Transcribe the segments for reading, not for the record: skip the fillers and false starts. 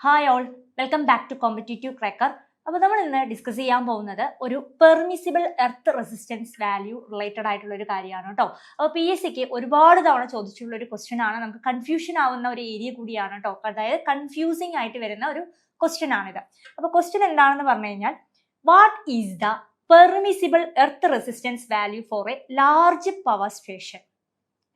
Hi all, welcome back to competitive cracker. അപ്പോൾ നമ്മൾ ഇന്ന് ഡിസ്കസ് ചെയ്യാൻ പോകുന്നത് ഒരു permissible earth resistance value related ആയിട്ടുള്ള ഒരു കാര്യമാണ് കേട്ടോ. അപ്പോൾ PSCക്ക് ഒരുപാട് തവണ ചോദിച്ചിട്ടുള്ള ഒരു ക്വസ്റ്റ്യൻ ആണ്. നമുക്ക് കൺഫ്യൂഷൻ ആവുന്ന ഒരു ഏരിയ കൂടിയാണ് കേട്ടോ. അതായത് കൺഫ്യൂസിങ് ആയിട്ട് വരുന്ന ഒരു ക്വസ്റ്റ്യൻ ആണിത്. അപ്പോൾ ക്വസ്റ്റ്യൻ എന്താണെന്ന് പറഞ്ഞു കഴിഞ്ഞാൽ, what is the permissible earth resistance value for a large power station?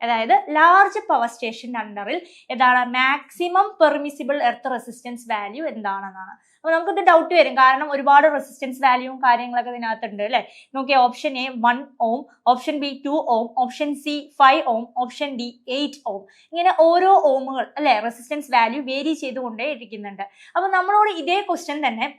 അതായത് ലാർജ് പവർ സ്റ്റേഷൻ്റെ അണ്ടറിൽ ഏതാണ് maximum permissible earth resistance value എന്താണെന്നാണ്. അപ്പോൾ നമുക്കിത് ഡൗട്ട് വരും, കാരണം ഒരുപാട് റെസിസ്റ്റൻസ് വാല്യൂവും കാര്യങ്ങളൊക്കെ ഇതിനകത്തുണ്ട് അല്ലേ. നോക്കിയാൽ option A 1 ohm, option B 2 ohm, option C 5 ohm, option D 8 ohm. ഇങ്ങനെ ഓരോ ഓമുകൾ അല്ലെ റെസിസ്റ്റൻസ് വാല്യൂ വേരി ചെയ്തുകൊണ്ടേ ഇരിക്കുന്നുണ്ട്. അപ്പോൾ നമ്മളോട് ഇതേ ക്വസ്റ്റ്യൻ തന്നെ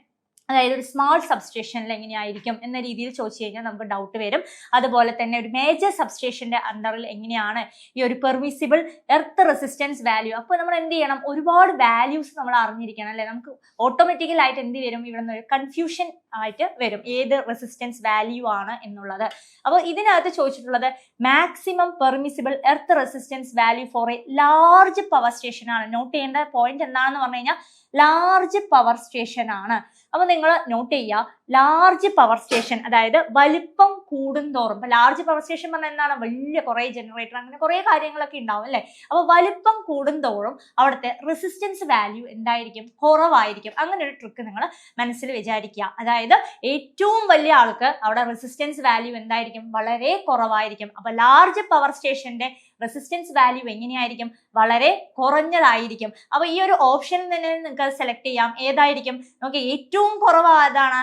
അതായത് ഒരു സ്മാൾ സബ്സ്റ്റേഷനിൽ എങ്ങനെയായിരിക്കും എന്ന രീതിയിൽ ചോദിച്ചു കഴിഞ്ഞാൽ നമുക്ക് ഡൗട്ട് വരും. അതുപോലെ തന്നെ ഒരു മേജർ സബ്സ്റ്റേഷന്റെ അണ്ടറിൽ എങ്ങനെയാണ് ഈ ഒരു പെർമിസിബിൾ എർത്ത് റെസിസ്റ്റൻസ് വാല്യൂ. അപ്പോൾ നമ്മൾ എന്ത് ചെയ്യണം, ഒരുപാട് വാല്യൂസ് നമ്മൾ അറിഞ്ഞിരിക്കണം അല്ലെ. നമുക്ക് ഓട്ടോമാറ്റിക്കലായിട്ട് എന്ത് വരും, ഇവിടെ നിന്ന് ഒരു കൺഫ്യൂഷൻ ആയിട്ട് വരും ഏത് റെസിസ്റ്റൻസ് വാല്യൂ ആണ് എന്നുള്ളത്. അപ്പോൾ ഇതിനകത്ത് ചോദിച്ചിട്ടുള്ളത് maximum permissible earth resistance value for a large power station ആണ്. നോട്ട് ചെയ്യേണ്ട പോയിന്റ് എന്താണെന്ന് പറഞ്ഞു കഴിഞ്ഞാൽ ലാർജ് പവർ സ്റ്റേഷൻ ആണ്. അപ്പൊ നിങ്ങൾ നോട്ട് ചെയ്യുക, ലാർജ് പവർ സ്റ്റേഷൻ അതായത് വലിപ്പം കൂടുന്തോറും, ഇപ്പൊ ലാർജ് പവർ സ്റ്റേഷൻ പറഞ്ഞാൽ എന്താണ്, വലിയ കുറെ ജനറേറ്റർ അങ്ങനെ കുറെ കാര്യങ്ങളൊക്കെ ഉണ്ടാവും അല്ലെ. അപ്പൊ വലിപ്പം കൂടുന്തോറും അവിടുത്തെ റെസിസ്റ്റൻസ് വാല്യൂ എന്തായിരിക്കും, കുറവായിരിക്കും. അങ്ങനെ ഒരു ട്രിക്ക് നിങ്ങൾ മനസ്സിൽ വിചാരിക്കുക. അതായത് ഏറ്റവും വലിയ ആൾക്ക് അവിടെ റെസിസ്റ്റൻസ് വാല്യൂ എന്തായിരിക്കും, വളരെ കുറവായിരിക്കും. അപ്പൊ ലാർജ് പവർ സ്റ്റേഷന്റെ റെസിസ്റ്റൻസ് വാല്യൂ എങ്ങനെയായിരിക്കും, വളരെ കുറഞ്ഞതായിരിക്കും. അപ്പൊ ഈ ഒരു ഓപ്ഷനിൽ തന്നെ നിങ്ങൾക്ക് സെലക്ട് ചെയ്യാം. ഏതായിരിക്കും നോക്കി, ഏറ്റവും കുറവ് ഏതാണ്,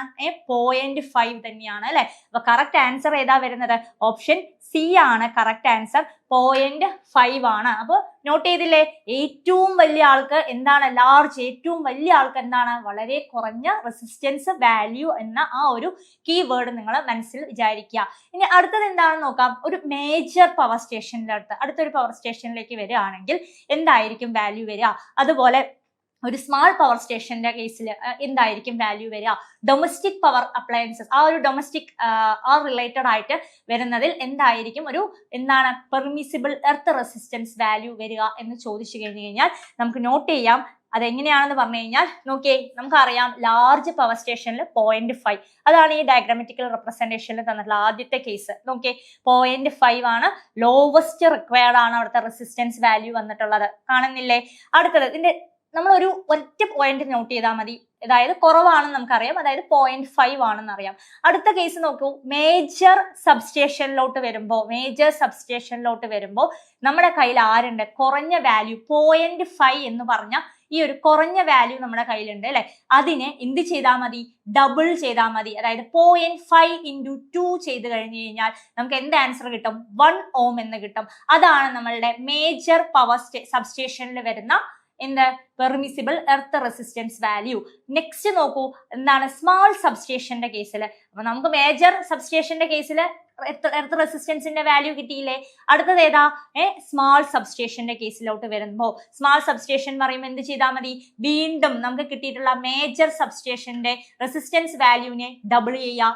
0.5 തന്നെയാണ് അല്ലെ. അപ്പൊ കറക്റ്റ് ആൻസർ ഏതാ വരുന്നത്, ഓപ്ഷൻ സി ആണ് കറക്റ്റ് ആൻസർ. 0.5 ആണ്. അപ്പോൾ നോട്ട് ചെയ്തില്ലേ, ഏറ്റവും വലിയ ആൾക്ക് എന്താണ് ലാർജ്, ഏറ്റവും വലിയ ആൾക്ക് എന്താണ് വളരെ കുറഞ്ഞ റെസിസ്റ്റൻസ് വാല്യൂ എന്ന ആ ഒരു കീവേഡ് നിങ്ങൾ മനസ്സിൽ വിചാരിക്കുക. ഇനി അടുത്തത് എന്താണെന്ന് നോക്കാം. ഒരു മേജർ പവർ സ്റ്റേഷനിലെ അടുത്തൊരു പവർ സ്റ്റേഷനിലേക്ക് വരികയാണെങ്കിൽ എന്തായിരിക്കും വാല്യൂ വരിക, അതുപോലെ ഒരു സ്മാൾ പവർ സ്റ്റേഷന്റെ കേസിൽ എന്തായിരിക്കും വാല്യൂ വരിക, ഡൊമസ്റ്റിക് പവർ അപ്ലയൻസസ് ആ ഒരു ഡൊമസ്റ്റിക് റിലേറ്റഡ് ആയിട്ട് വരുന്നതിൽ എന്തായിരിക്കും ഒരു എന്താണ് പെർമിസിബിൾ എർത്ത് റെസിസ്റ്റൻസ് വാല്യൂ വരിക എന്ന് ചോദിച്ചു കഴിഞ്ഞു കഴിഞ്ഞാൽ നമുക്ക് നോട്ട് ചെയ്യാം. അതെങ്ങനെയാണെന്ന് പറഞ്ഞു കഴിഞ്ഞാൽ നോക്കിയേ, നമുക്കറിയാം ലാർജ് പവർ സ്റ്റേഷനിൽ 0.5 അതാണ് ഈ ഡയഗ്രാമറ്റിക്കൽ റെപ്രസെന്റേഷനിൽ തന്നിട്ടുള്ള ആദ്യത്തെ കേസ്. നോക്കിയേ 0.5 ആണ് ലോവസ്റ്റ് റിക്വയർഡ് ആണ് അവിടുത്തെ റെസിസ്റ്റൻസ് വാല്യൂ വന്നിട്ടുള്ളത്. കാണുന്നില്ലേ? അടുത്തത് ഇതിന്റെ നമ്മളൊരു ഒറ്റ പോയിന്റ് നോട്ട് ചെയ്താൽ മതി. അതായത് കുറവാണെന്ന് നമുക്കറിയാം, അതായത് 0.5 ആണെന്ന് അറിയാം. അടുത്ത കേസ് നോക്കൂ, മേജർ സബ്സ്റ്റേഷനിലോട്ട് വരുമ്പോൾ നമ്മുടെ കയ്യിൽ ആരുണ്ട്, കുറഞ്ഞ വാല്യൂ 0.5 എന്ന് പറഞ്ഞ ഈ ഒരു കുറഞ്ഞ വാല്യൂ നമ്മുടെ കയ്യിലുണ്ട് അല്ലെ. അതിനെ എന്ത് ചെയ്താൽ മതി, ഡബിൾ ചെയ്താൽ മതി. അതായത് 0.5 × 2 ചെയ്ത് കഴിഞ്ഞു കഴിഞ്ഞാൽ നമുക്ക് എന്ത് ആൻസർ കിട്ടും, 1 ohm എന്ന് കിട്ടും. അതാണ് നമ്മളുടെ മേജർ പവർ സബ്സ്റ്റേഷനിൽ വരുന്ന എന്ത് permissible earth resistance value. Next നോക്കൂ, എന്താണ് സ്മാൾ സബ്സ്റ്റേഷന്റെ കേസിൽ. അപ്പൊ നമുക്ക് മേജർ സബ്സ്റ്റേഷന്റെ കേസിൽ എർത്ത് റെസിസ്റ്റൻസിന്റെ വാല്യൂ കിട്ടിയില്ലേ. അടുത്തത് ഏതാ, സ്മാൾ സബ്സ്റ്റേഷന്റെ കേസിലോട്ട് വരുമ്പോ സ്മാൾ സബ്സ്റ്റേഷൻ പറയുമ്പോൾ എന്ത് ചെയ്താൽ മതി, വീണ്ടും നമുക്ക് കിട്ടിയിട്ടുള്ള മേജർ സബ്സ്റ്റേഷന്റെ റെസിസ്റ്റൻസ് വാല്യൂവിനെ ഡബിൾ ചെയ്യുക,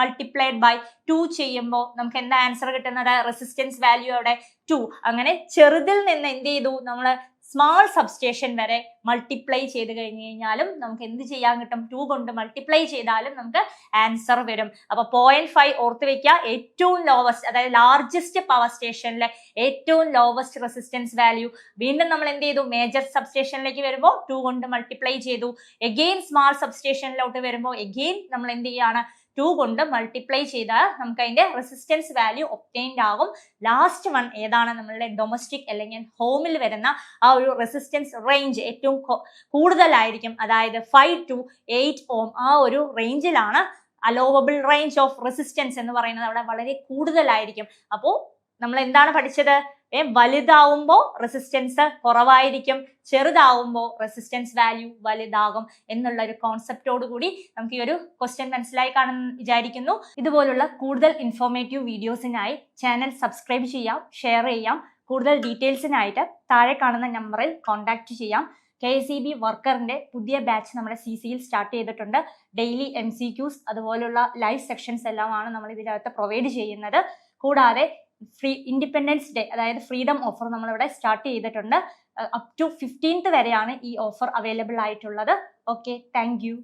മൾട്ടിപ്ലൈഡ് ബൈ 2 ചെയ്യുമ്പോൾ നമുക്ക് എന്താ ആൻസർ കിട്ടുന്നത്, റെസിസ്റ്റൻസ് വാല്യൂ അവിടെ 2. അങ്ങനെ ചെറുതിൽ നിന്ന് എന്ത് ചെയ്തു, നമ്മൾ സ്മാൾ സബ്സ്റ്റേഷൻ വരെ മൾട്ടിപ്ലൈ ചെയ്ത് കഴിഞ്ഞു കഴിഞ്ഞാലും നമുക്ക് എന്ത് ചെയ്യാൻ കിട്ടും, 2 കൊണ്ട് മൾട്ടിപ്ലൈ ചെയ്താലും നമുക്ക് ആൻസർ വരും. അപ്പൊ 0.5 ഓർത്ത് വെക്കുക, ഏറ്റവും ലോവസ്റ്റ് അതായത് ലാർജസ്റ്റ് പവർ സ്റ്റേഷനിലെ ഏറ്റവും ലോവസ്റ്റ് റെസിസ്റ്റൻസ് വാല്യൂ. വീണ്ടും നമ്മൾ എന്ത് ചെയ്തു, മേജർ സബ്സ്റ്റേഷനിലേക്ക് വരുമ്പോൾ 2 കൊണ്ട് മൾട്ടിപ്ലൈ ചെയ്തു. എഗെയിൻ സ്മാൾ സബ്സ്റ്റേഷനിലോട്ട് വരുമ്പോൾ എഗെയിൻ നമ്മൾ എന്ത് ചെയ്യാണ്, 2 കൊണ്ട് മൾട്ടിപ്ലൈ ചെയ്താൽ നമുക്ക് അതിന്റെ റെസിസ്റ്റൻസ് വാല്യൂ ഒബ്റ്റൈൻഡ് ആകും. ലാസ്റ്റ് വൺ ഏതാണ്, നമ്മളുടെ ഡൊമസ്റ്റിക് അല്ലെങ്കിൽ ഹോമിൽ വരുന്ന ആ ഒരു റെസിസ്റ്റൻസ് റേഞ്ച് ഏറ്റവും കൂടുതലായിരിക്കും. അതായത് 5 to 8 ohm ആ ഒരു റേഞ്ചിലാണ് അലോവബിൾ റേഞ്ച് ഓഫ് റെസിസ്റ്റൻസ് എന്ന് പറയുന്നത് അവിടെ വളരെ കൂടുതലായിരിക്കും. അപ്പോൾ നമ്മൾ എന്താണ് പഠിച്ചത്, വലുതാവുമ്പോൾ റെസിസ്റ്റൻസ് കുറവായിരിക്കും, ചെറുതാവുമ്പോൾ റെസിസ്റ്റൻസ് വാല്യൂ വലുതാകും എന്നുള്ള ഒരു കോൺസെപ്റ്റോട് കൂടി നമുക്ക് ഈ ഒരു ക്വസ്റ്റ്യൻ മനസ്സിലായി കാണുമെന്ന് വിചാരിക്കുന്നു. ഇതുപോലുള്ള കൂടുതൽ ഇൻഫോർമേറ്റീവ് വീഡിയോസിനായി ചാനൽ സബ്സ്ക്രൈബ് ചെയ്യാം, ഷെയർ ചെയ്യാം. കൂടുതൽ ഡീറ്റെയിൽസിനായിട്ട് താഴെ കാണുന്ന നമ്പറിൽ കോൺടാക്ട് ചെയ്യാം. KSEB വർക്കറിന്റെ പുതിയ ബാച്ച് നമ്മുടെ CCയിൽ സ്റ്റാർട്ട് ചെയ്തിട്ടുണ്ട്. ഡെയിലി MCQs അതുപോലുള്ള ലൈവ് സെക്ഷൻസ് എല്ലാമാണ് നമ്മൾ ഇതിനകത്ത് പ്രൊവൈഡ് ചെയ്യുന്നത്. കൂടാതെ ഇൻഡിപെൻഡൻസ് ഡേ അതായത് ഫ്രീഡം ഓഫർ നമ്മളിവിടെ സ്റ്റാർട്ട് ചെയ്തിട്ടുണ്ട്. അപ് ടു 15th വരെയാണ് ഈ ഓഫർ അവൈലബിൾ ആയിട്ടുള്ളത്. Okay, thank you.